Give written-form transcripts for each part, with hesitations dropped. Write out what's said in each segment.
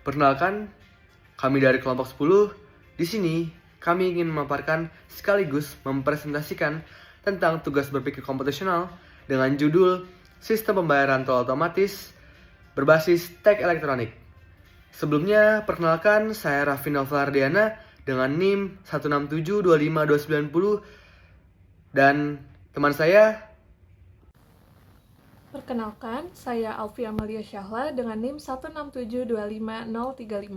Perkenalkan, kami dari kelompok 10. Di sini, kami ingin memaparkan sekaligus mempresentasikan tentang tugas berpikir komputasional dengan judul Sistem Pembayaran Tol Otomatis berbasis Tech Elektronik. Sebelumnya, perkenalkan saya Raffi Novardiana dengan NIM 1672590 dan teman saya. Perkenalkan, saya Alfi Amalia Syahla dengan NIM 167255035.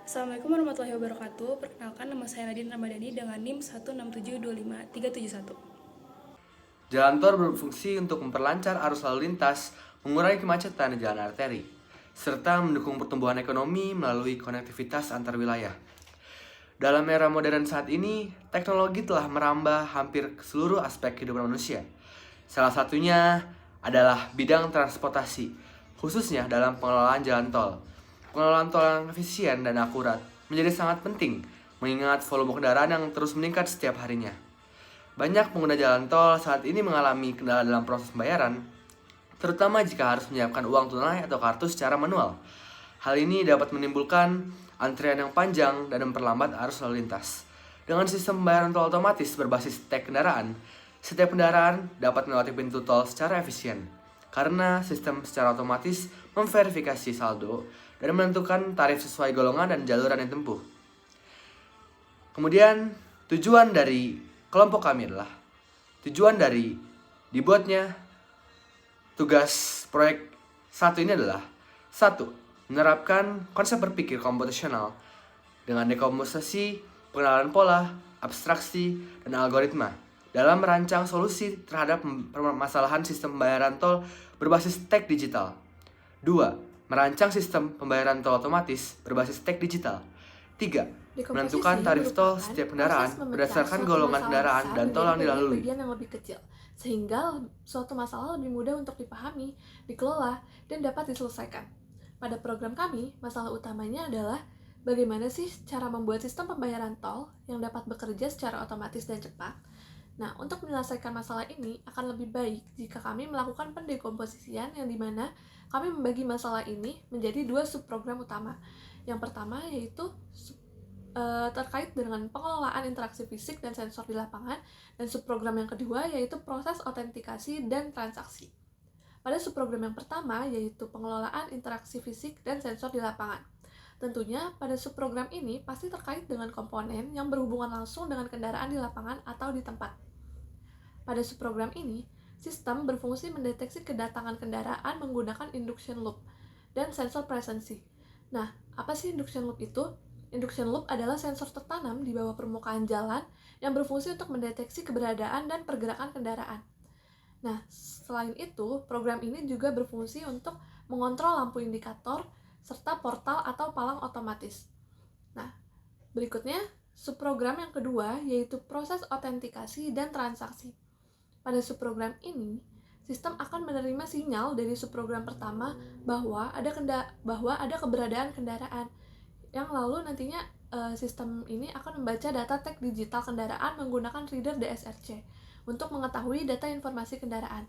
Assalamualaikum warahmatullahi wabarakatuh. Perkenalkan, nama saya Nadine Ramadhani dengan NIM 167255371. Jalan tol berfungsi untuk memperlancar arus lalu lintas, mengurangi kemacetan di jalan arteri, serta mendukung pertumbuhan ekonomi melalui konektivitas antar wilayah. Dalam era modern saat ini, teknologi telah merambah hampir ke seluruh aspek kehidupan manusia. Salah satunya adalah bidang transportasi, khususnya dalam pengelolaan jalan tol. Pengelolaan tol yang efisien dan akurat menjadi sangat penting, mengingat volume kendaraan yang terus meningkat setiap harinya. Banyak pengguna jalan tol saat ini mengalami kendala dalam proses pembayaran, terutama jika harus menyiapkan uang tunai atau kartu secara manual. Hal ini dapat menimbulkan antrian yang panjang dan memperlambat arus lalu lintas. Dengan sistem pembayaran tol otomatis berbasis tag kendaraan, setiap kendaraan dapat melewati pintu tol secara efisien, karena sistem secara otomatis memverifikasi saldo dan menentukan tarif sesuai golongan dan jalur yang ditempuh. Kemudian, tujuan dari kelompok kami adalah dibuatnya tugas proyek 1 ini adalah 1. Menerapkan konsep berpikir komputasional dengan dekomposisi, pengenalan pola, abstraksi, dan algoritma dalam merancang solusi terhadap permasalahan sistem pembayaran tol berbasis tech digital. 2. Merancang sistem pembayaran tol otomatis berbasis tech digital. 3. Menentukan tarif tol setiap kendaraan berdasarkan golongan kendaraan dan tol yang dilalui. Bagian yang lebih kecil, sehingga suatu masalah lebih mudah untuk dipahami, dikelola, dan dapat diselesaikan. Pada program kami, masalah utamanya adalah bagaimana sih cara membuat sistem pembayaran tol yang dapat bekerja secara otomatis dan cepat. Nah, untuk menyelesaikan masalah ini akan lebih baik jika kami melakukan pendekomposisian yang dimana kami membagi masalah ini menjadi 2 subprogram utama. Yang pertama yaitu terkait dengan pengelolaan interaksi fisik dan sensor di lapangan, dan subprogram yang kedua yaitu proses autentikasi dan transaksi. Pada subprogram yang pertama yaitu pengelolaan interaksi fisik dan sensor di lapangan. Tentunya pada subprogram ini pasti terkait dengan komponen yang berhubungan langsung dengan kendaraan di lapangan atau di tempat. Pada subprogram ini, sistem berfungsi mendeteksi kedatangan kendaraan menggunakan induction loop dan sensor presensi. Nah, apa sih induction loop itu? Induction loop adalah sensor tertanam di bawah permukaan jalan yang berfungsi untuk mendeteksi keberadaan dan pergerakan kendaraan. Nah, selain itu, program ini juga berfungsi untuk mengontrol lampu indikator serta portal atau palang otomatis. Nah, berikutnya, subprogram yang kedua yaitu proses autentikasi dan transaksi. Pada subprogram ini, sistem akan menerima sinyal dari subprogram pertama bahwa ada keberadaan kendaraan, yang lalu nantinya sistem ini akan membaca data tag digital kendaraan menggunakan reader DSRC untuk mengetahui data informasi kendaraan.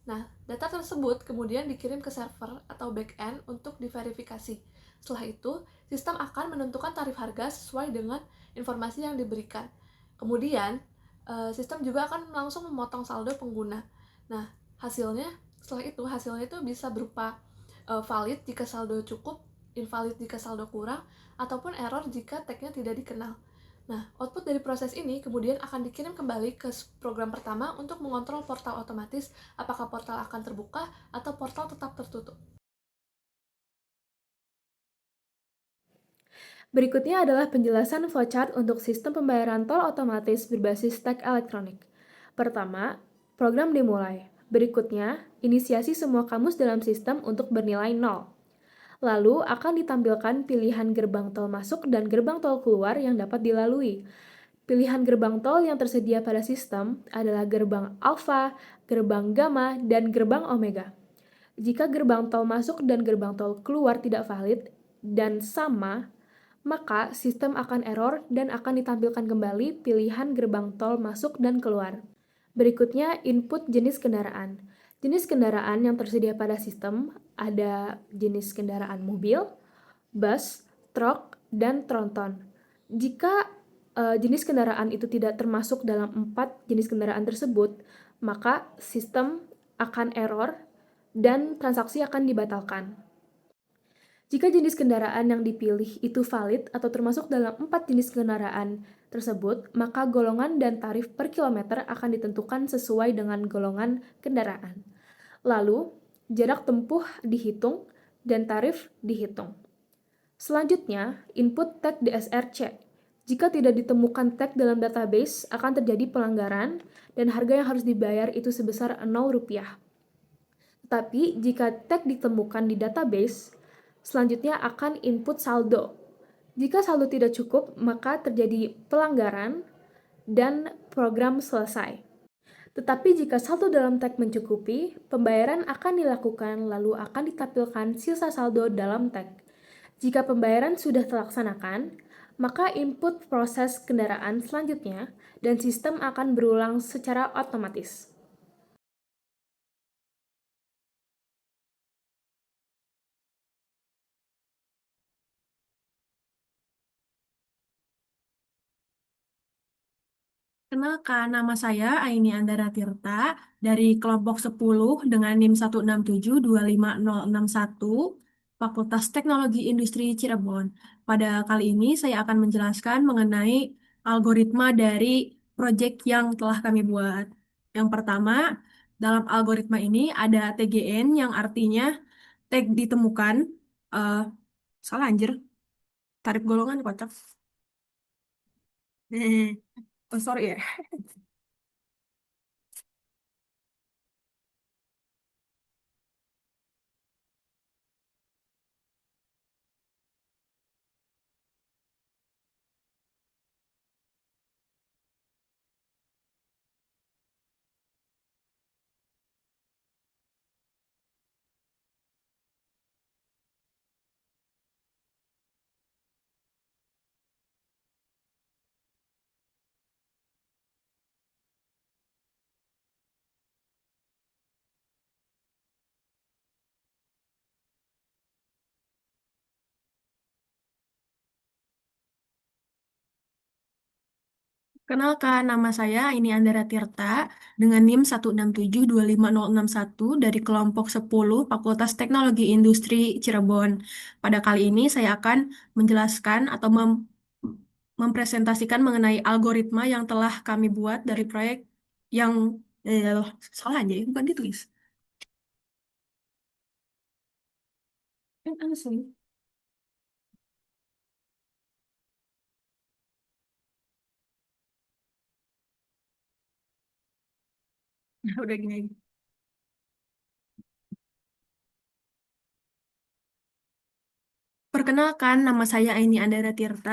Nah, data tersebut kemudian dikirim ke server atau backend untuk diverifikasi. Setelah itu, sistem akan menentukan tarif harga sesuai dengan informasi yang diberikan. Kemudian, sistem juga akan langsung memotong saldo pengguna. Nah, hasilnya itu bisa berupa valid jika saldo cukup, invalid jika saldo kurang, ataupun error jika tagnya tidak dikenal. Nah, output dari proses ini kemudian akan dikirim kembali ke program pertama untuk mengontrol portal otomatis apakah portal akan terbuka atau portal tetap tertutup. Berikutnya adalah penjelasan flowchart untuk sistem pembayaran tol otomatis berbasis tag elektronik. Pertama, program dimulai. Berikutnya, inisiasi semua kamus dalam sistem untuk bernilai 0. Lalu akan ditampilkan pilihan gerbang tol masuk dan gerbang tol keluar yang dapat dilalui. Pilihan gerbang tol yang tersedia pada sistem adalah gerbang alfa, gerbang gamma, dan gerbang omega. Jika gerbang tol masuk dan gerbang tol keluar tidak valid dan sama, maka sistem akan error dan akan ditampilkan kembali pilihan gerbang tol masuk dan keluar. Berikutnya, input jenis kendaraan. Jenis kendaraan yang tersedia pada sistem ada jenis kendaraan mobil, bus, truk, dan tronton. Jika jenis kendaraan itu tidak termasuk dalam 4 jenis kendaraan tersebut, maka sistem akan error dan transaksi akan dibatalkan. Jika jenis kendaraan yang dipilih itu valid atau termasuk dalam 4 jenis kendaraan tersebut, maka golongan dan tarif per kilometer akan ditentukan sesuai dengan golongan kendaraan. Lalu, jarak tempuh dihitung dan tarif dihitung. Selanjutnya, input tag DSRC. Jika tidak ditemukan tag dalam database, akan terjadi pelanggaran dan harga yang harus dibayar itu sebesar Rp0. Tetapi jika tag ditemukan di database, selanjutnya akan input saldo. Jika saldo tidak cukup, maka terjadi pelanggaran dan program selesai. Tetapi jika saldo dalam tag mencukupi, pembayaran akan dilakukan lalu akan ditampilkan sisa saldo dalam tag. Jika pembayaran sudah terlaksanakan, maka input proses kendaraan selanjutnya dan sistem akan berulang secara otomatis. Kenalkan, nama saya Aini Andara Tirta dari kelompok 10 dengan NIM 167256061 Fakultas Teknologi Industri Cirebon. Pada kali ini saya akan menjelaskan mengenai algoritma dari proyek yang telah kami buat. Yang pertama, dalam algoritma ini ada TGN yang artinya tag ditemukan. eh Salah anjir, tarif golongan kocak. Oh, sorry ya. Kenalkan, nama saya ini Andara Tirta dengan NIM 167256061 dari kelompok 10 Fakultas Teknologi Industri Cirebon. Pada kali ini saya akan menjelaskan atau mempresentasikan mengenai algoritma yang telah kami buat dari proyek yang salah aja ya, bukan ditulis. Asli. Udah gini aja. Perkenalkan, nama saya Aini Andara Tirta.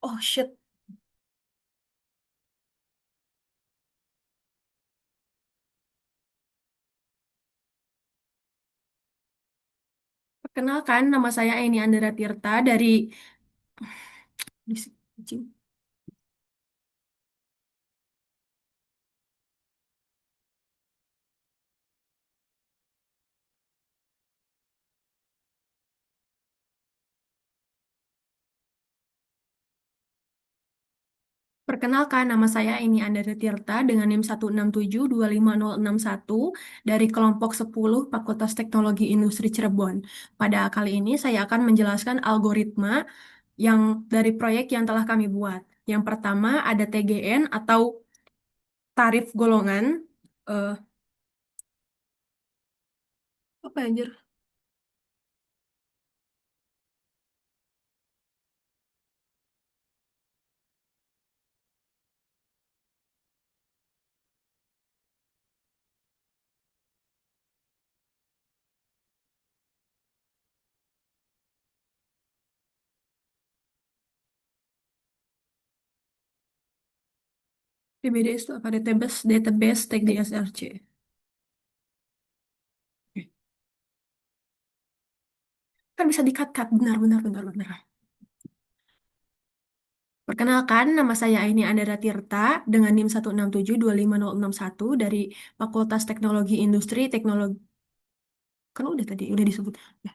Oh shit. Perkenalkan, nama saya Aini Andara Tirta dari Perkenalkan, nama saya Eni Andara Tirta dengan NIM 167256061 dari kelompok 10 Fakultas Teknologi Industri Cirebon. Pada kali ini saya akan menjelaskan algoritma yang dari proyek yang telah kami buat. Yang pertama ada TGN atau tarif golongan. Eh, apa ya, anjir? DBDS itu apa? Database Tag DSRC. Kan bisa di-cut-cut. Benar, benar, benar, benar. Perkenalkan, nama saya Aini Andara Tirta dengan NIM 167256061 dari Fakultas Teknologi Industri Teknologi. Kan udah tadi, udah disebut. Ya.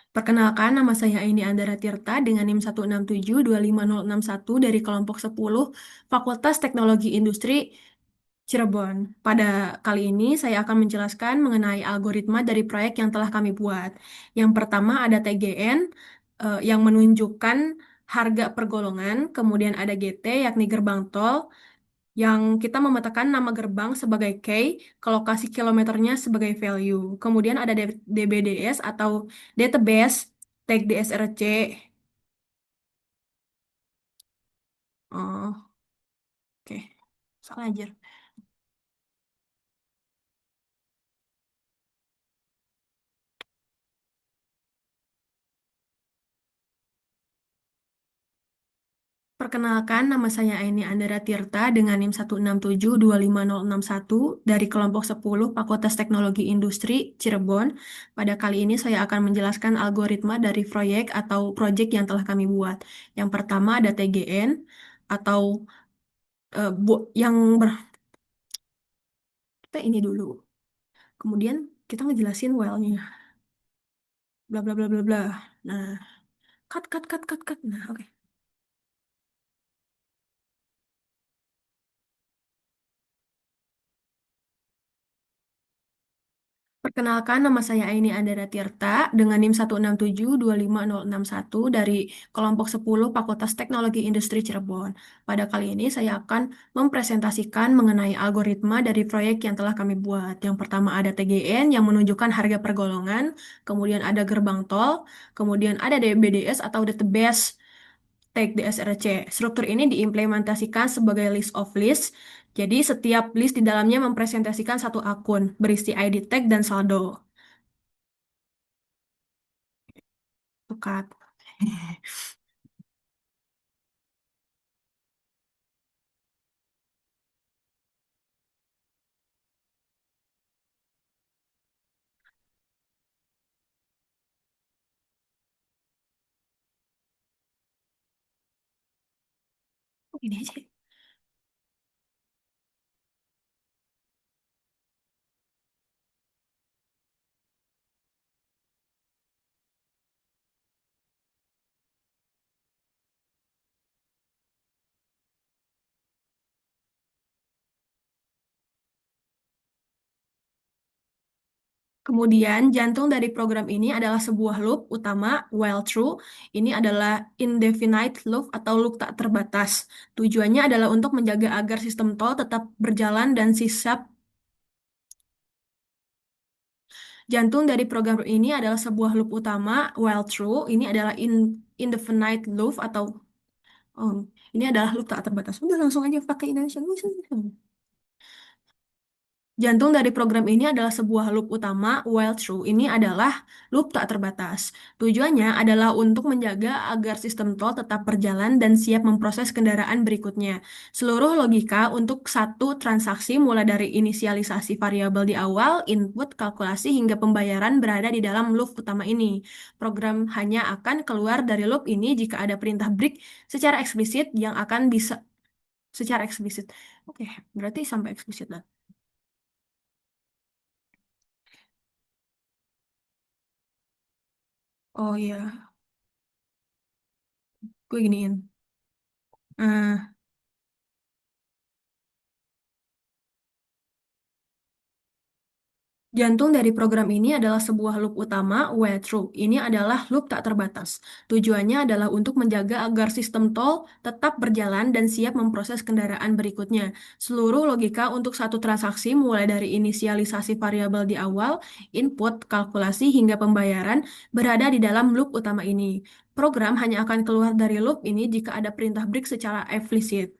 Perkenalkan, nama saya Aini Andara Tirta dengan NIM 167256061 dari kelompok 10 Fakultas Teknologi Industri Cirebon. Pada kali ini saya akan menjelaskan mengenai algoritma dari proyek yang telah kami buat. Yang pertama ada TGN yang menunjukkan harga per golongan, kemudian ada GT yakni gerbang tol, yang kita memetakan nama gerbang sebagai K, ke lokasi kilometernya sebagai value. Kemudian ada DBDS atau database, tag DSRC. Oh, oke. Salah aja. Perkenalkan, nama saya Aini Andara Tirta dengan NIM 167256061 dari kelompok 10 Fakultas Teknologi Industri Cirebon. Pada kali ini saya akan menjelaskan algoritma dari proyek atau project yang telah kami buat. Yang pertama ada TGN atau yang kita ini dulu. Kemudian kita ngejelasin while-nya. Bla bla bla bla bla. Nah, cut. Nah, oke. Perkenalkan, nama saya Aini Andara Tirta dengan NIM 167256061 dari kelompok 10 Fakultas Teknologi Industri Cirebon. Pada kali ini saya akan mempresentasikan mengenai algoritma dari proyek yang telah kami buat. Yang pertama ada TGN yang menunjukkan harga per golongan, kemudian ada gerbang tol, kemudian ada DBDS atau database tag DSRC. Struktur ini diimplementasikan sebagai list of list. Jadi setiap list di dalamnya mempresentasikan satu akun, berisi ID tag dan saldo. Tukat. Ini aja. Kemudian, jantung dari program ini adalah sebuah loop utama, while true. Ini adalah indefinite loop atau loop tak terbatas. Tujuannya adalah untuk menjaga agar sistem tol tetap berjalan dan siap. Jantung dari program ini adalah sebuah loop utama, while true. Ini adalah indefinite loop atau ini adalah loop tak terbatas. Udah langsung aja pakai Indonesian. Jantung dari program ini adalah sebuah loop utama, while true. Ini adalah loop tak terbatas. Tujuannya adalah untuk menjaga agar sistem tol tetap berjalan dan siap memproses kendaraan berikutnya. Seluruh logika untuk satu transaksi mulai dari inisialisasi variabel di awal, input, kalkulasi, hingga pembayaran berada di dalam loop utama ini. Program hanya akan keluar dari loop ini jika ada perintah break secara eksplisit yang akan bisa secara eksplisit. Oke, berarti sampai eksplisit lah. Oh iya, gue giniin. Nah, jantung dari program ini adalah sebuah loop utama, while true. Ini adalah loop tak terbatas. Tujuannya adalah untuk menjaga agar sistem tol tetap berjalan dan siap memproses kendaraan berikutnya. Seluruh logika untuk satu transaksi mulai dari inisialisasi variabel di awal, input, kalkulasi, hingga pembayaran berada di dalam loop utama ini. Program hanya akan keluar dari loop ini jika ada perintah break secara eksplisit.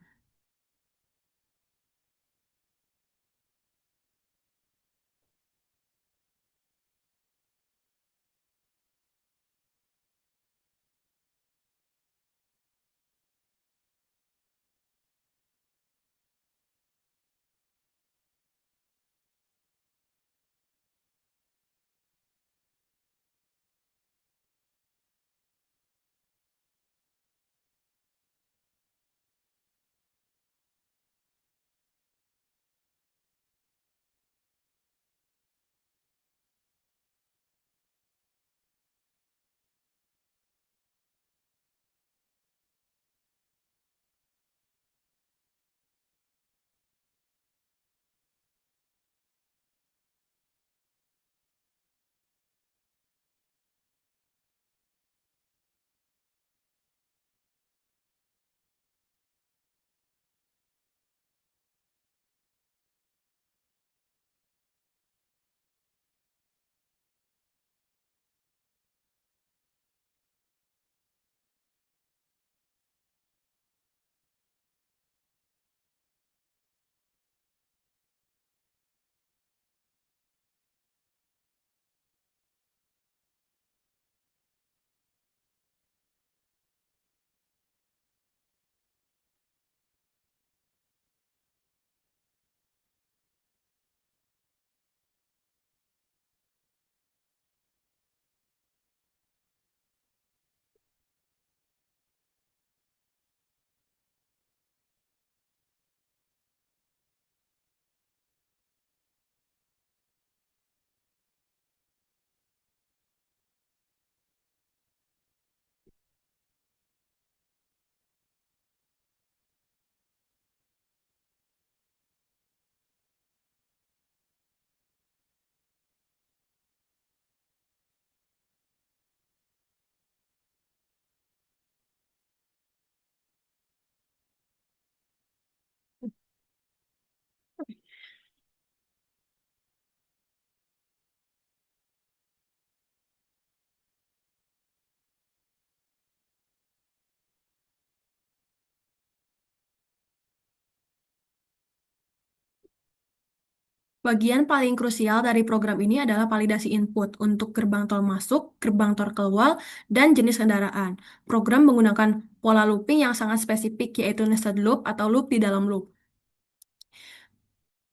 Bagian paling krusial dari program ini adalah validasi input untuk gerbang tol masuk, gerbang tol keluar, dan jenis kendaraan. Program menggunakan pola looping yang sangat spesifik, yaitu nested loop atau loop di dalam loop.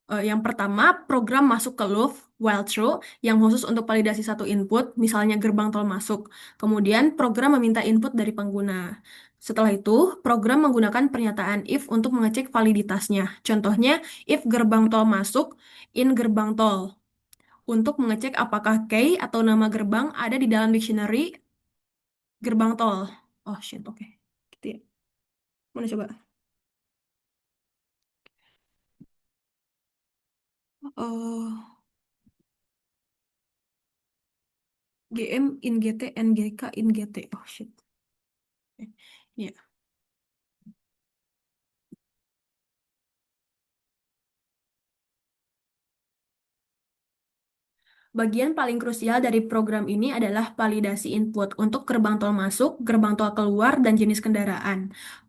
Yang pertama, program masuk ke loop while true yang khusus untuk validasi satu input, misalnya gerbang tol masuk. Kemudian, program meminta input dari pengguna. Setelah itu, program menggunakan pernyataan if untuk mengecek validitasnya. Contohnya, if gerbang tol masuk, in gerbang tol. Untuk mengecek apakah key atau nama gerbang ada di dalam dictionary gerbang tol. Oh shit, oke. Gitu ya. Mana coba? Oh, GM in GT, NGK in GT. Oh shit. Oke. Ya. Bagian paling krusial dari program ini adalah validasi input untuk gerbang tol masuk, gerbang tol keluar, dan jenis kendaraan.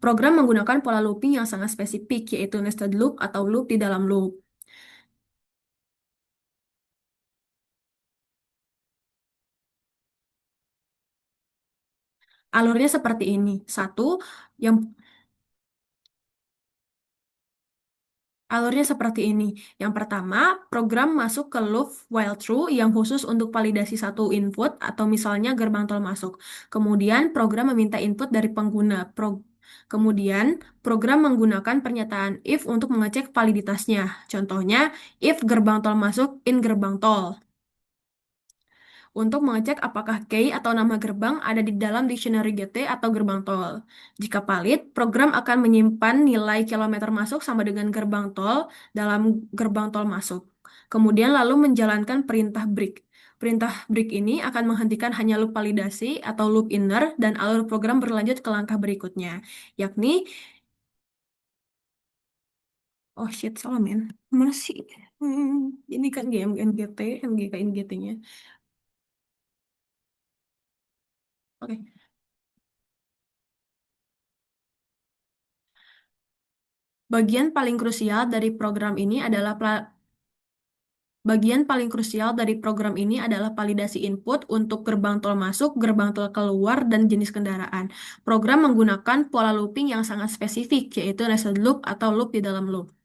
Program menggunakan pola looping yang sangat spesifik, yaitu nested loop atau loop di dalam loop. Alurnya seperti ini. Satu, yang Alurnya seperti ini. Yang pertama, program masuk ke loop while true yang khusus untuk validasi satu input atau misalnya gerbang tol masuk. Kemudian, program meminta input dari pengguna. Kemudian, program menggunakan pernyataan if untuk mengecek validitasnya. Contohnya, if gerbang tol masuk in gerbang tol untuk mengecek apakah key atau nama gerbang ada di dalam dictionary GT atau gerbang tol. Jika valid, program akan menyimpan nilai kilometer masuk sama dengan gerbang tol dalam gerbang tol masuk. Kemudian lalu menjalankan perintah break. Perintah break ini akan menghentikan hanya loop validasi atau loop inner dan alur program berlanjut ke langkah berikutnya, yakni oh shit, salah men. Mana sih? Ini kan GMNGT, MGK NGT-nya. Oke. Bagian paling krusial dari program ini adalah Bagian paling krusial dari program ini adalah validasi input untuk gerbang tol masuk, gerbang tol keluar, dan jenis kendaraan. Program menggunakan pola looping yang sangat spesifik, yaitu nested loop atau loop di dalam loop.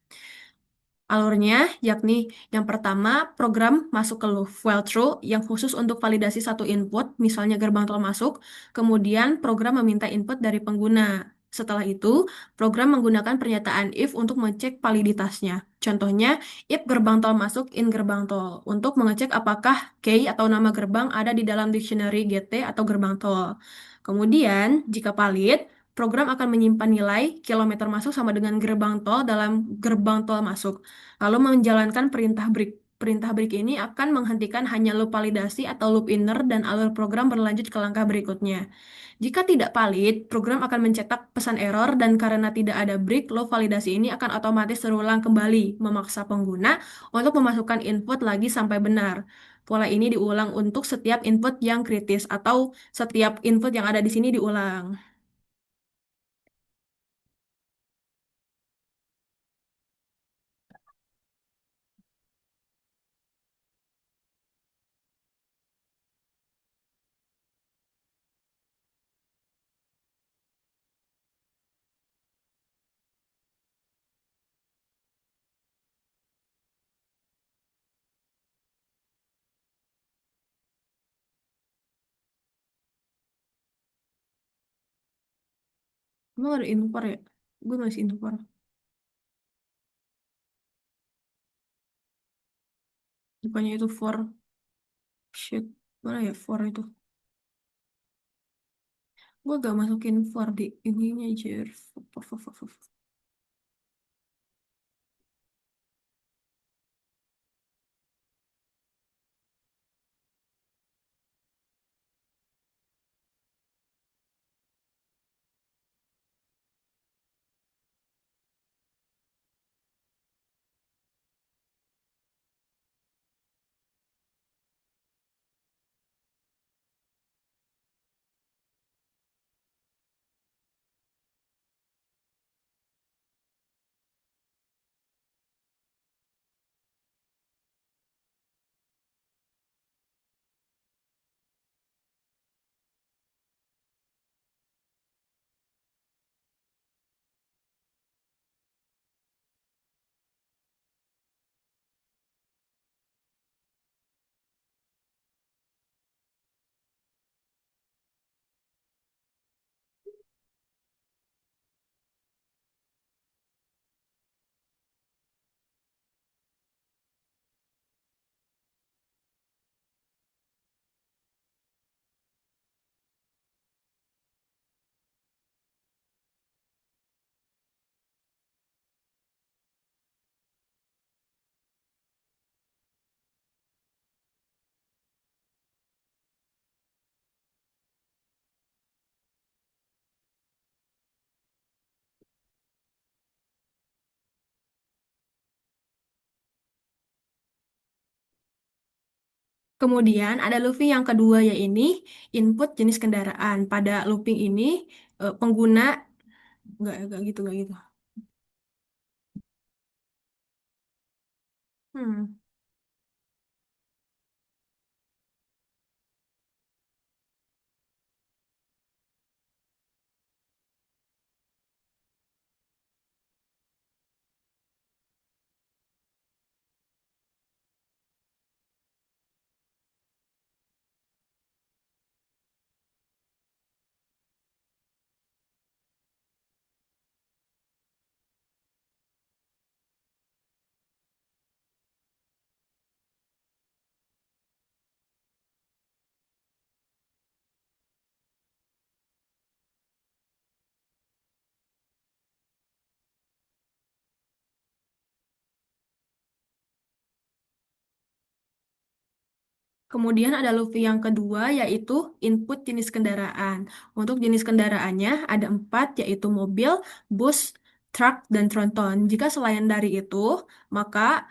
Alurnya, yakni yang pertama, program masuk ke loop while true yang khusus untuk validasi satu input, misalnya gerbang tol masuk. Kemudian, program meminta input dari pengguna. Setelah itu, program menggunakan pernyataan if untuk mengecek validitasnya. Contohnya, if gerbang tol masuk in gerbang tol, untuk mengecek apakah key atau nama gerbang ada di dalam dictionary GT atau gerbang tol. Kemudian, jika valid, program akan menyimpan nilai kilometer masuk sama dengan gerbang tol dalam gerbang tol masuk lalu menjalankan perintah break. Perintah break ini akan menghentikan hanya loop validasi atau loop inner dan alur program berlanjut ke langkah berikutnya. Jika tidak valid, program akan mencetak pesan error dan karena tidak ada break, loop validasi ini akan otomatis terulang kembali, memaksa pengguna untuk memasukkan input lagi sampai benar. Pola ini diulang untuk setiap input yang kritis atau setiap input yang ada di sini diulang. Emang ada input ya? Gue masih input. Bukannya itu for shit. Mana ya for itu? Gue gak masukin for di ininya aja. Kemudian ada looping yang kedua yaitu input jenis kendaraan. Pada looping ini pengguna nggak gitu nggak gitu. Hmm. Kemudian ada looping yang kedua yaitu input jenis kendaraan. Untuk jenis kendaraannya ada 4 yaitu mobil, bus, truk, dan tronton. Jika selain dari itu, maka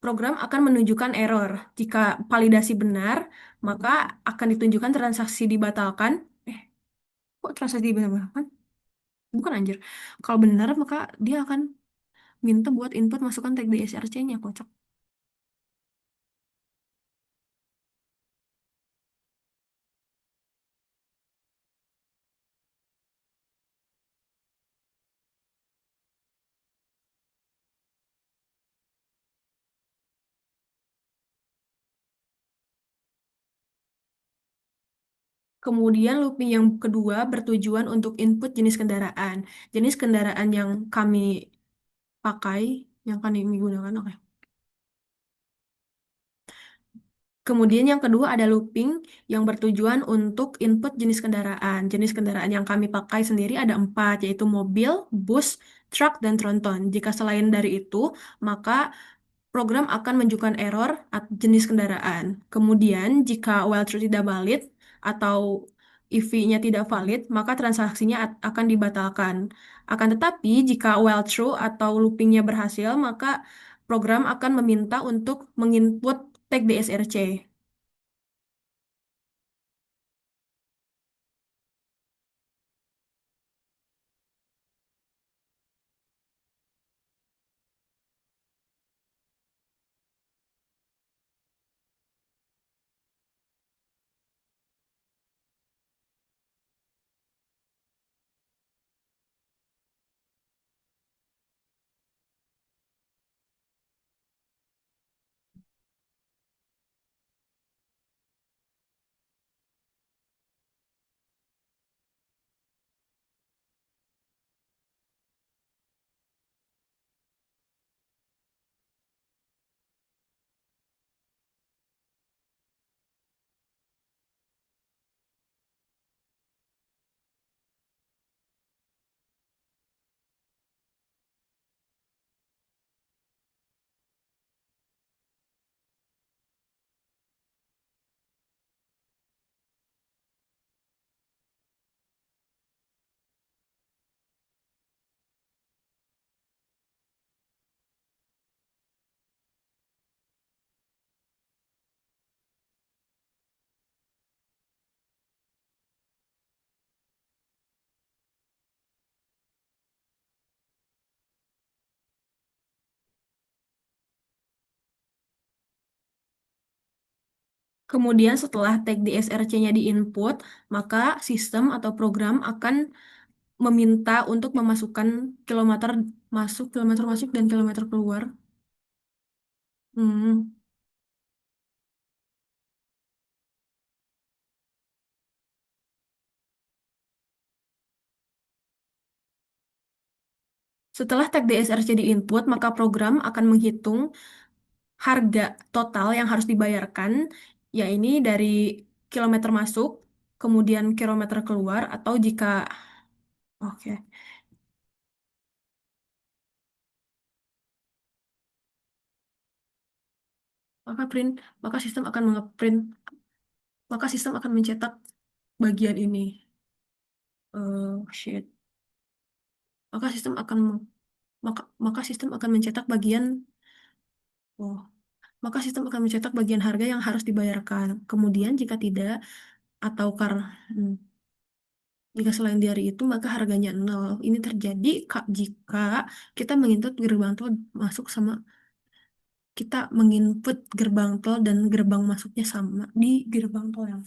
program akan menunjukkan error. Jika validasi benar, maka akan ditunjukkan transaksi dibatalkan. Eh, kok transaksi dibatalkan? Bukan anjir. Kalau benar, maka dia akan minta buat input masukkan tag di SRC-nya, kocak. Kemudian looping yang kedua bertujuan untuk input jenis kendaraan. Jenis kendaraan yang kami pakai, yang kami gunakan, oke. Kemudian yang kedua ada looping yang bertujuan untuk input jenis kendaraan. Jenis kendaraan yang kami pakai sendiri ada 4, yaitu mobil, bus, truk, dan tronton. Jika selain dari itu, maka program akan menunjukkan error jenis kendaraan. Kemudian, jika while true tidak valid atau EV-nya tidak valid, maka transaksinya akan dibatalkan. Akan tetapi, jika while true atau loopingnya berhasil, maka program akan meminta untuk menginput tag DSRC. Kemudian setelah tag DSRC-nya diinput, maka sistem atau program akan meminta untuk memasukkan kilometer masuk dan kilometer keluar. Hmm. Setelah tag DSRC diinput, maka program akan menghitung harga total yang harus dibayarkan, ya ini dari kilometer masuk, kemudian kilometer keluar, atau jika, oke, maka print, maka sistem akan mengeprint, maka sistem akan mencetak bagian ini. Shit. Maka sistem akan maka sistem akan mencetak bagian, oh, maka sistem akan mencetak bagian harga yang harus dibayarkan. Kemudian jika tidak, atau karena jika selain dari itu, maka harganya nol. Ini terjadi jika kita menginput gerbang tol masuk sama kita menginput gerbang tol dan gerbang masuknya sama di gerbang tol yang.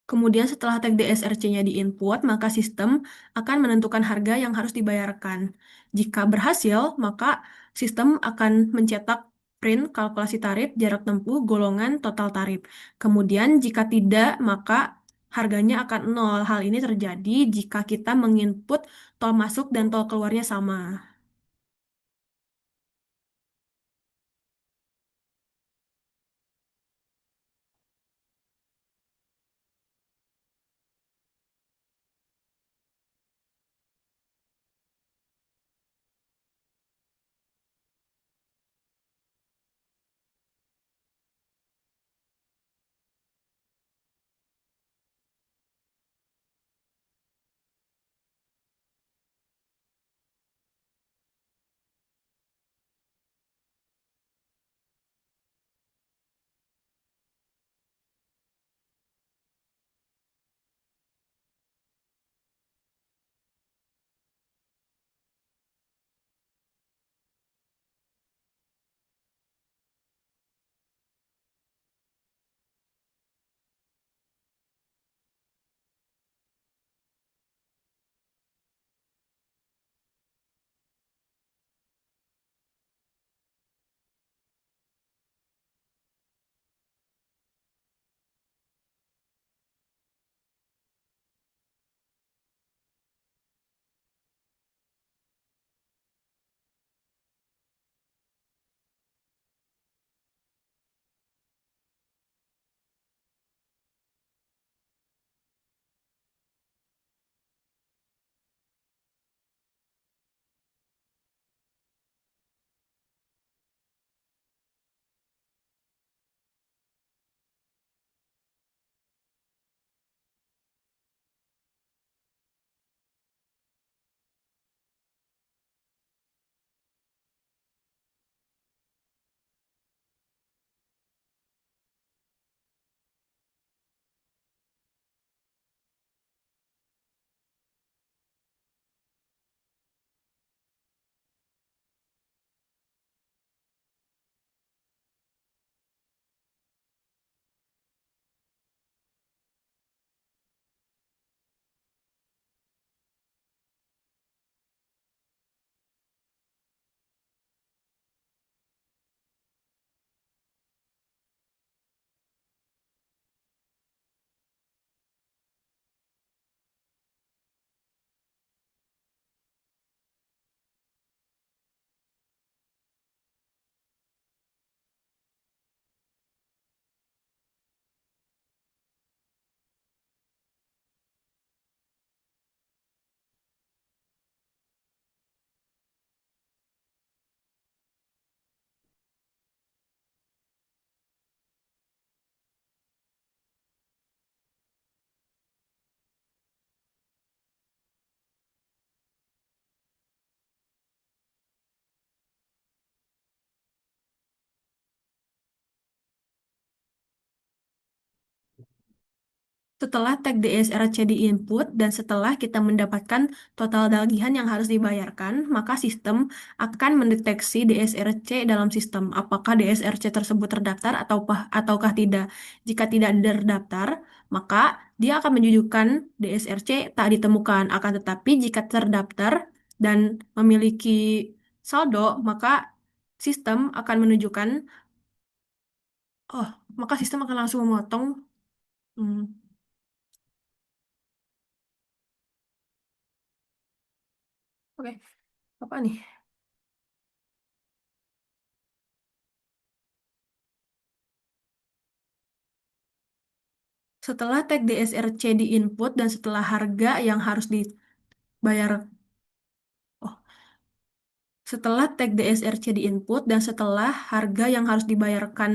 Kemudian setelah tag DSRC-nya diinput, maka sistem akan menentukan harga yang harus dibayarkan. Jika berhasil, maka sistem akan mencetak print kalkulasi tarif, jarak tempuh, golongan, total tarif. Kemudian jika tidak, maka harganya akan nol. Hal ini terjadi jika kita menginput tol masuk dan tol keluarnya sama. Setelah tag DSRC diinput dan setelah kita mendapatkan total tagihan yang harus dibayarkan, maka sistem akan mendeteksi DSRC dalam sistem. Apakah DSRC tersebut terdaftar ataukah tidak. Jika tidak terdaftar, maka dia akan menunjukkan DSRC tak ditemukan. Akan tetapi jika terdaftar dan memiliki saldo, maka sistem akan menunjukkan, oh, maka sistem akan langsung memotong. Hmm, oke, apa nih? Setelah tag DSRC diinput dan setelah harga yang harus dibayar, oh, setelah tag DSRC diinput dan setelah harga yang harus dibayarkan,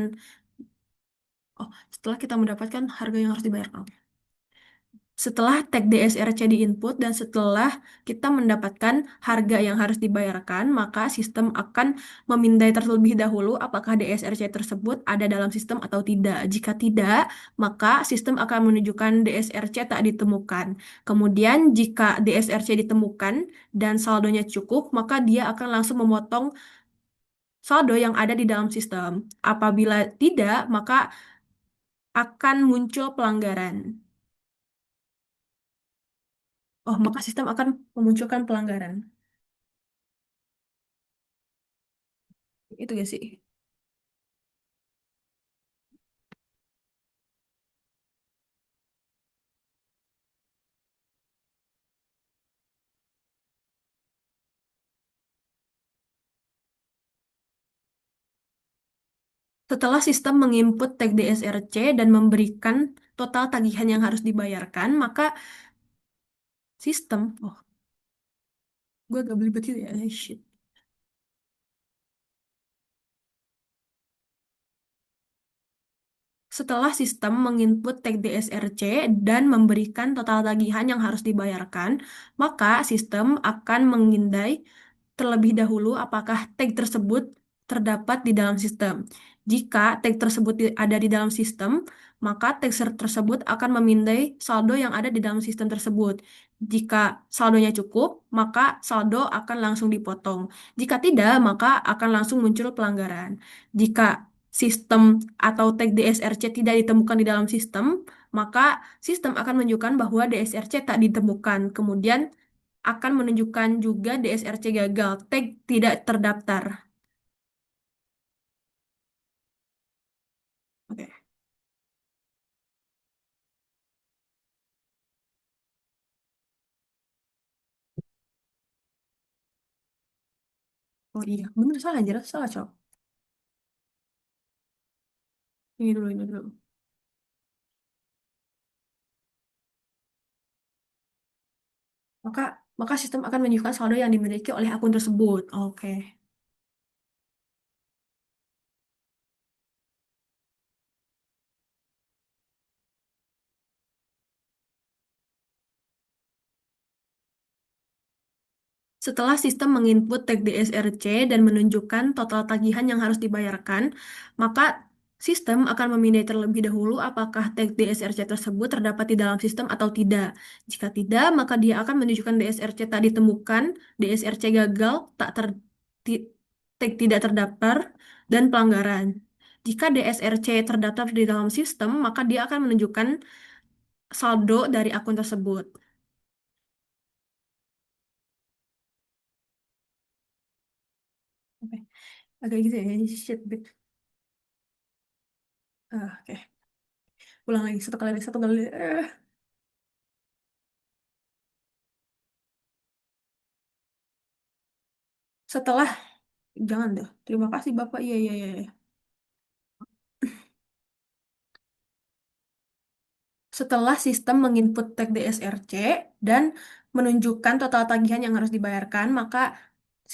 oh, setelah kita mendapatkan harga yang harus dibayarkan. Oke. Setelah tag DSRC di-input dan setelah kita mendapatkan harga yang harus dibayarkan, maka sistem akan memindai terlebih dahulu apakah DSRC tersebut ada dalam sistem atau tidak. Jika tidak, maka sistem akan menunjukkan DSRC tak ditemukan. Kemudian, jika DSRC ditemukan dan saldonya cukup, maka dia akan langsung memotong saldo yang ada di dalam sistem. Apabila tidak, maka akan muncul pelanggaran. Oh, maka sistem akan memunculkan pelanggaran. Itu gak sih? Setelah sistem menginput tag DSRC dan memberikan total tagihan yang harus dibayarkan, maka sistem, oh, gue agak belibet gitu ya, shit. Setelah sistem menginput tag DSRC dan memberikan total tagihan yang harus dibayarkan, maka sistem akan mengindai terlebih dahulu apakah tag tersebut terdapat di dalam sistem. Jika tag tersebut ada di dalam sistem, maka tag tersebut akan memindai saldo yang ada di dalam sistem tersebut. Jika saldonya cukup, maka saldo akan langsung dipotong. Jika tidak, maka akan langsung muncul pelanggaran. Jika sistem atau tag DSRC tidak ditemukan di dalam sistem, maka sistem akan menunjukkan bahwa DSRC tak ditemukan. Kemudian akan menunjukkan juga DSRC gagal, tag tidak terdaftar. Oke. Oh iya, bener salah aja, salah cok. Ini dulu, ini dulu. Maka maka sistem akan menunjukkan saldo yang dimiliki oleh akun tersebut. Oke. Setelah sistem menginput tag DSRC dan menunjukkan total tagihan yang harus dibayarkan, maka sistem akan memindai terlebih dahulu apakah tag DSRC tersebut terdapat di dalam sistem atau tidak. Jika tidak, maka dia akan menunjukkan DSRC tak ditemukan, DSRC gagal, ti- tag tidak terdaftar, dan pelanggaran. Jika DSRC terdaftar di dalam sistem, maka dia akan menunjukkan saldo dari akun tersebut. Oke, agak gitu ya, shit, bit. Oke. Ulang lagi satu kali lagi satu kali. Setelah jangan deh. Terima kasih Bapak. Iya iya iya. Iya. Setelah sistem menginput tag DSRC dan menunjukkan total tagihan yang harus dibayarkan, maka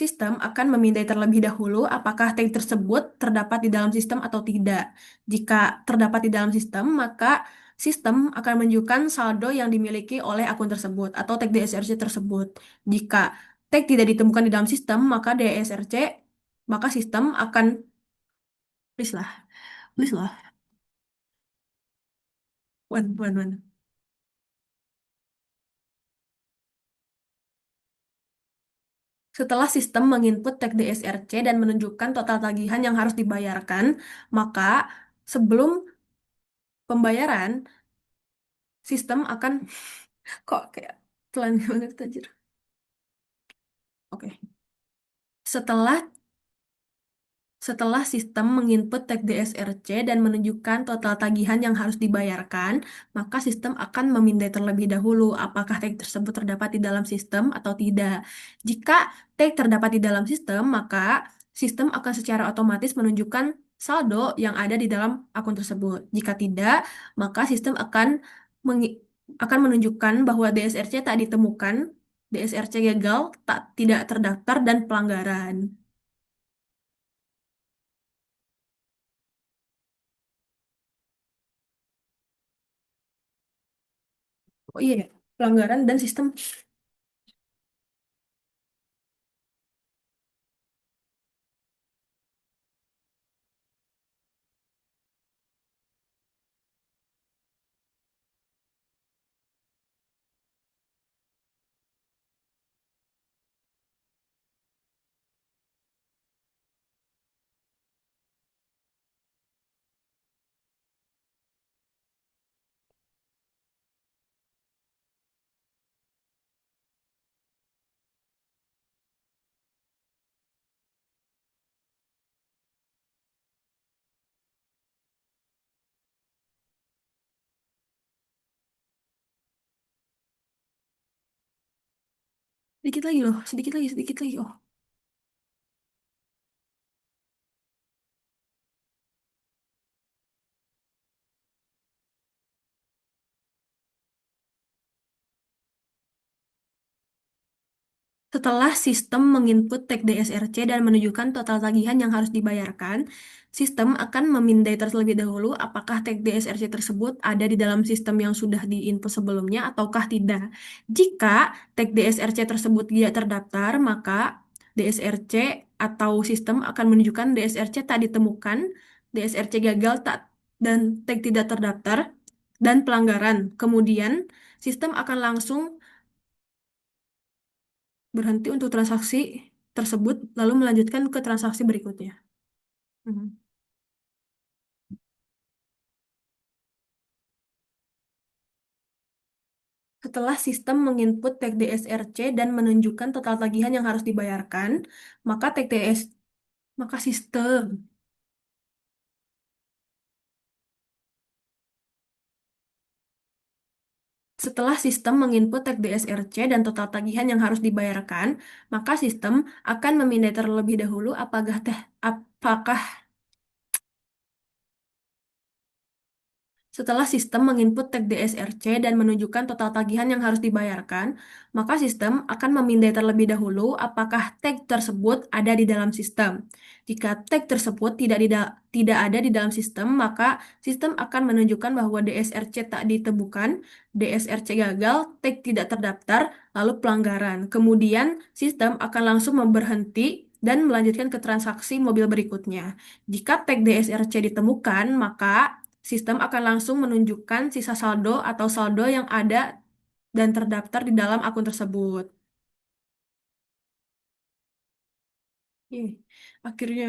sistem akan memindai terlebih dahulu apakah tag tersebut terdapat di dalam sistem atau tidak. Jika terdapat di dalam sistem, maka sistem akan menunjukkan saldo yang dimiliki oleh akun tersebut atau tag DSRC tersebut. Jika tag tidak ditemukan di dalam sistem, maka sistem akan please lah, please lah, one. Setelah sistem menginput tag DSRC dan menunjukkan total tagihan yang harus dibayarkan, maka sebelum pembayaran, sistem akan kok kayak pelan banget anjir. Oke. Setelah Setelah sistem menginput tag DSRC dan menunjukkan total tagihan yang harus dibayarkan, maka sistem akan memindai terlebih dahulu apakah tag tersebut terdapat di dalam sistem atau tidak. Jika tag terdapat di dalam sistem, maka sistem akan secara otomatis menunjukkan saldo yang ada di dalam akun tersebut. Jika tidak, maka sistem akan menunjukkan bahwa DSRC tak ditemukan, DSRC gagal, tidak terdaftar, dan pelanggaran. Oh iya ya, pelanggaran dan sistem. Sedikit lagi loh, sedikit lagi, sedikit lagi. Oh. Setelah sistem menginput tag DSRC dan menunjukkan total tagihan yang harus dibayarkan, sistem akan memindai terlebih dahulu apakah tag DSRC tersebut ada di dalam sistem yang sudah diinput sebelumnya ataukah tidak. Jika tag DSRC tersebut tidak terdaftar, maka DSRC atau sistem akan menunjukkan DSRC tak ditemukan, DSRC gagal tak dan tag tidak terdaftar, dan pelanggaran. Kemudian, sistem akan langsung berhenti untuk transaksi tersebut, lalu melanjutkan ke transaksi berikutnya. Mhm. Setelah sistem menginput tag DSRC dan menunjukkan total tagihan yang harus dibayarkan, maka tag DS, maka sistem Setelah sistem menginput tag DSRC dan total tagihan yang harus dibayarkan, maka sistem akan memindai terlebih dahulu apakah Setelah sistem menginput tag DSRC dan menunjukkan total tagihan yang harus dibayarkan, maka sistem akan memindai terlebih dahulu apakah tag tersebut ada di dalam sistem. Jika tag tersebut tidak ada di dalam sistem, maka sistem akan menunjukkan bahwa DSRC tak ditemukan, DSRC gagal, tag tidak terdaftar, lalu pelanggaran. Kemudian, sistem akan langsung berhenti dan melanjutkan ke transaksi mobil berikutnya. Jika tag DSRC ditemukan, maka sistem akan langsung menunjukkan sisa saldo atau saldo yang ada dan terdaftar di dalam akun tersebut. Ih, akhirnya.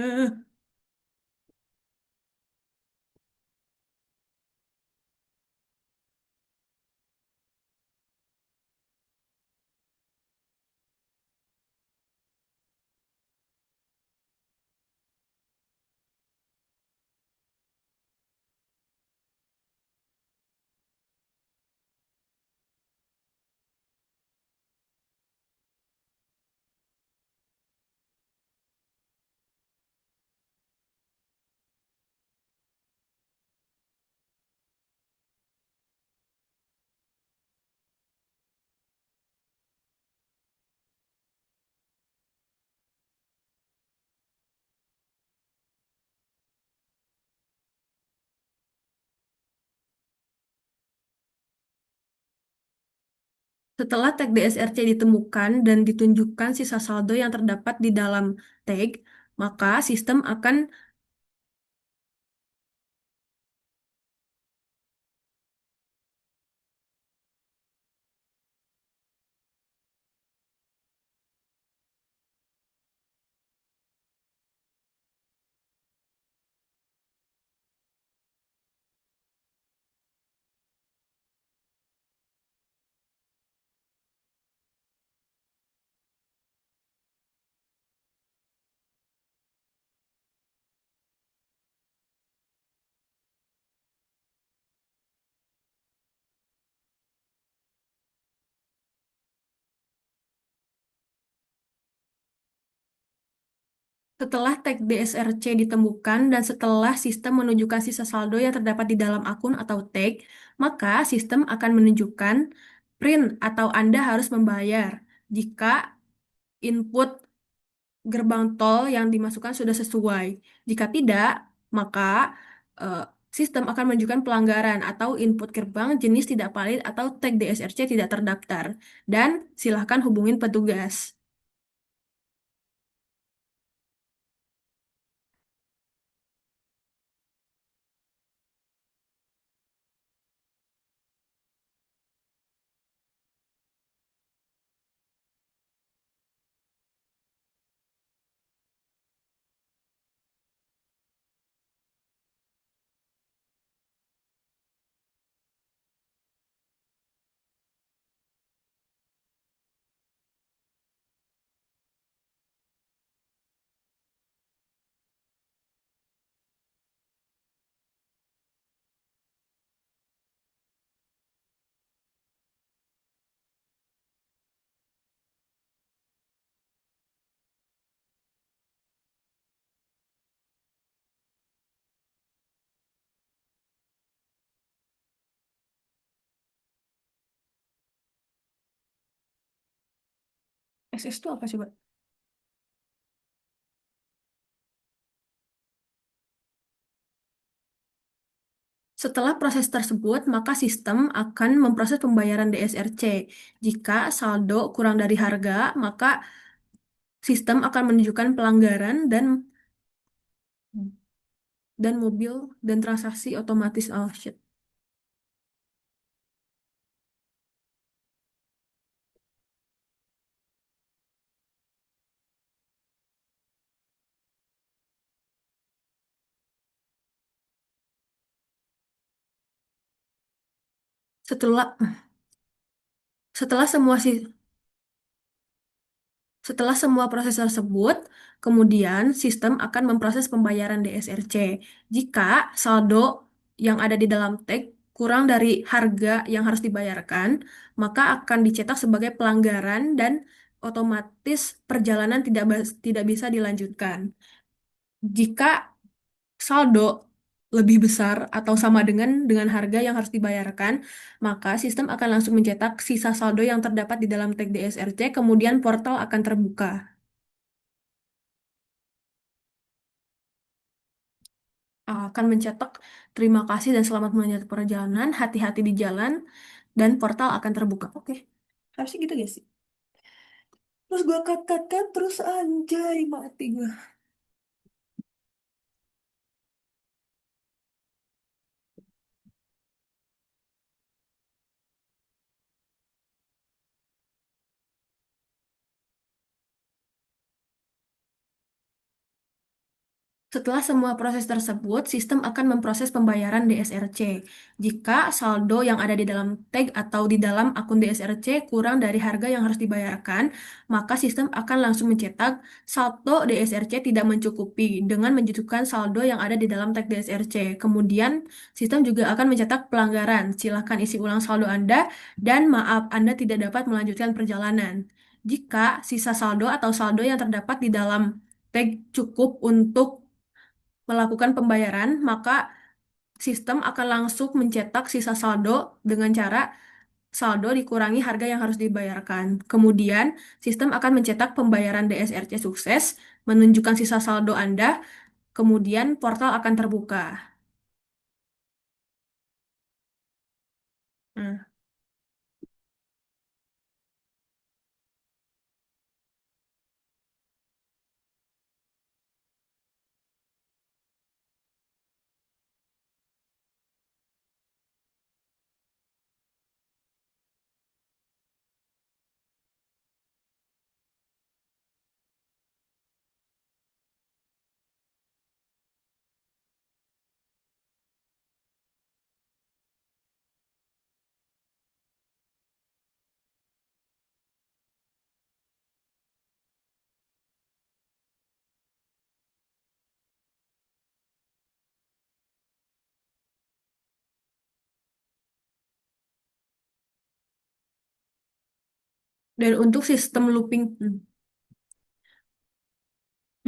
Setelah tag DSRC ditemukan dan ditunjukkan sisa saldo yang terdapat di dalam tag, maka sistem akan Setelah tag DSRC ditemukan dan setelah sistem menunjukkan sisa saldo yang terdapat di dalam akun atau tag, maka sistem akan menunjukkan print atau Anda harus membayar jika input gerbang tol yang dimasukkan sudah sesuai. Jika tidak, maka sistem akan menunjukkan pelanggaran atau input gerbang jenis tidak valid atau tag DSRC tidak terdaftar. Dan silahkan hubungin petugas. SS itu apa coba? Setelah proses tersebut, maka sistem akan memproses pembayaran DSRC. Jika saldo kurang dari harga, maka sistem akan menunjukkan pelanggaran dan mobil dan transaksi otomatis. Oh shit. Setelah setelah semua si Setelah semua proses tersebut, kemudian sistem akan memproses pembayaran DSRC. Jika saldo yang ada di dalam tag kurang dari harga yang harus dibayarkan, maka akan dicetak sebagai pelanggaran dan otomatis perjalanan tidak bisa dilanjutkan. Jika saldo lebih besar atau sama dengan harga yang harus dibayarkan, maka sistem akan langsung mencetak sisa saldo yang terdapat di dalam tag DSRC, kemudian portal akan terbuka. Akan mencetak terima kasih dan selamat melanjutkan perjalanan, hati-hati di jalan, dan portal akan terbuka. Oke, harusnya gitu gak sih? Terus gue cut, terus anjay, mati gue. Setelah semua proses tersebut, sistem akan memproses pembayaran DSRC. Jika saldo yang ada di dalam tag atau di dalam akun DSRC kurang dari harga yang harus dibayarkan, maka sistem akan langsung mencetak saldo DSRC tidak mencukupi dengan menunjukkan saldo yang ada di dalam tag DSRC. Kemudian, sistem juga akan mencetak pelanggaran. Silakan isi ulang saldo Anda dan maaf, Anda tidak dapat melanjutkan perjalanan. Jika sisa saldo atau saldo yang terdapat di dalam tag cukup untuk melakukan pembayaran, maka sistem akan langsung mencetak sisa saldo dengan cara saldo dikurangi harga yang harus dibayarkan. Kemudian, sistem akan mencetak pembayaran DSRC sukses, menunjukkan sisa saldo Anda, kemudian portal akan terbuka. Nah, dan untuk sistem looping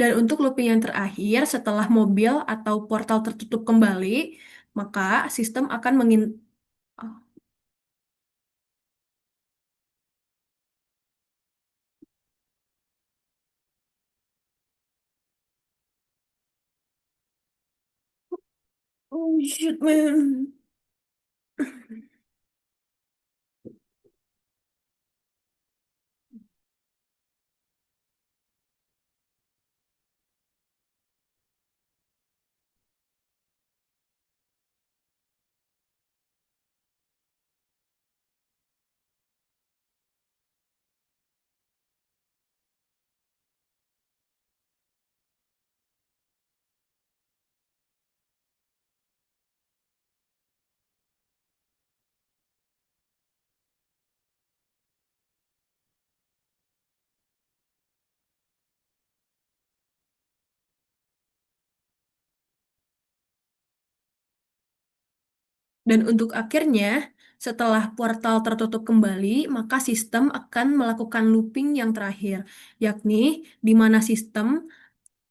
dan untuk looping yang terakhir, setelah mobil atau portal tertutup kembali, maka sistem akan Oh shit, man. Dan untuk akhirnya, setelah portal tertutup kembali, maka sistem akan melakukan looping yang terakhir, yakni di mana sistem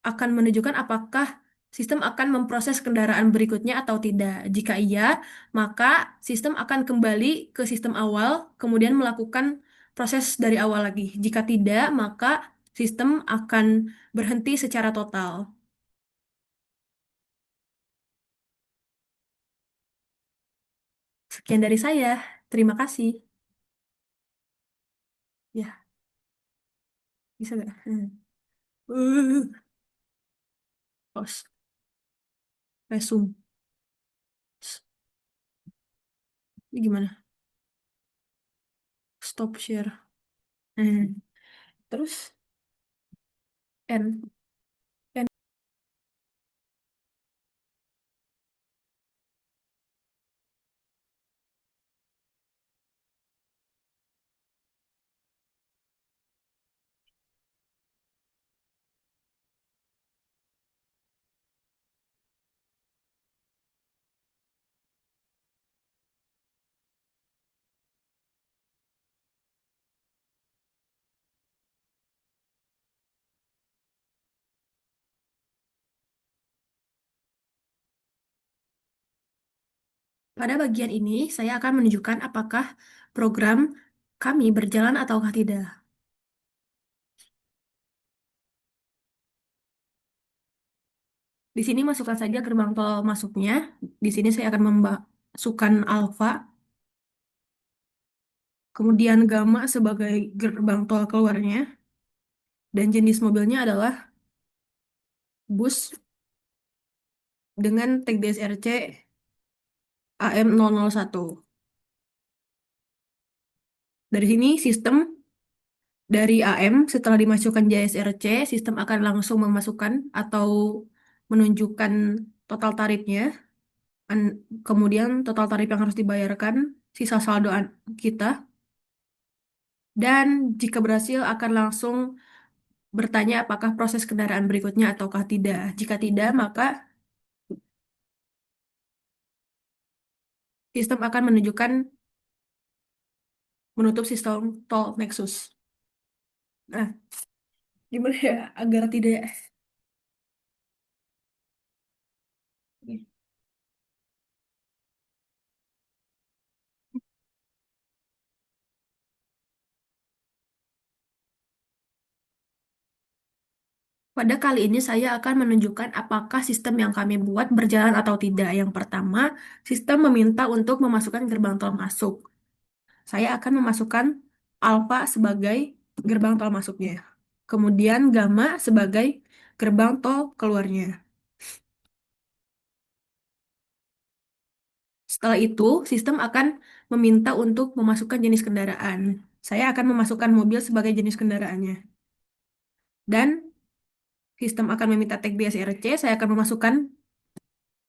akan menunjukkan apakah sistem akan memproses kendaraan berikutnya atau tidak. Jika iya, maka sistem akan kembali ke sistem awal, kemudian melakukan proses dari awal lagi. Jika tidak, maka sistem akan berhenti secara total. Sekian dari saya. Terima kasih. Ya, bisa nggak? Pause. Resume. Ini gimana? Stop share. Hmm. Terus end. End. Pada bagian ini, saya akan menunjukkan apakah program kami berjalan ataukah tidak. Di sini masukkan saja gerbang tol masuknya. Di sini saya akan memasukkan alfa, kemudian gamma sebagai gerbang tol keluarnya, dan jenis mobilnya adalah bus dengan tag DSRC AM001. Dari sini sistem dari AM setelah dimasukkan JSRC, sistem akan langsung memasukkan atau menunjukkan total tarifnya. Kemudian total tarif yang harus dibayarkan, sisa saldo kita, dan jika berhasil akan langsung bertanya apakah proses kendaraan berikutnya ataukah tidak. Jika tidak, maka sistem akan menunjukkan menutup sistem tol Nexus. Nah, gimana ya agar tidak. Pada kali ini saya akan menunjukkan apakah sistem yang kami buat berjalan atau tidak. Yang pertama, sistem meminta untuk memasukkan gerbang tol masuk. Saya akan memasukkan alfa sebagai gerbang tol masuknya. Kemudian gamma sebagai gerbang tol keluarnya. Setelah itu, sistem akan meminta untuk memasukkan jenis kendaraan. Saya akan memasukkan mobil sebagai jenis kendaraannya. Dan sistem akan meminta tag DSRC, saya akan memasukkan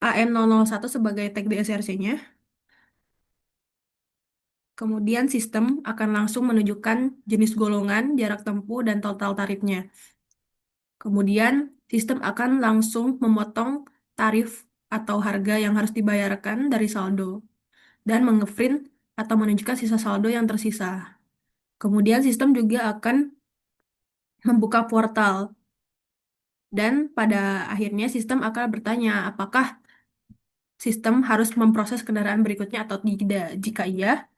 AM001 sebagai tag DSRC-nya. Kemudian sistem akan langsung menunjukkan jenis golongan, jarak tempuh, dan total tarifnya. Kemudian sistem akan langsung memotong tarif atau harga yang harus dibayarkan dari saldo dan mengeprint atau menunjukkan sisa saldo yang tersisa. Kemudian sistem juga akan membuka portal dan pada akhirnya sistem akan bertanya apakah sistem harus memproses kendaraan berikutnya atau tidak. Jika iya,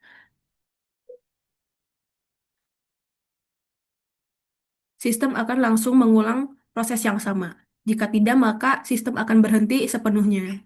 sistem akan langsung mengulang proses yang sama. Jika tidak, maka sistem akan berhenti sepenuhnya.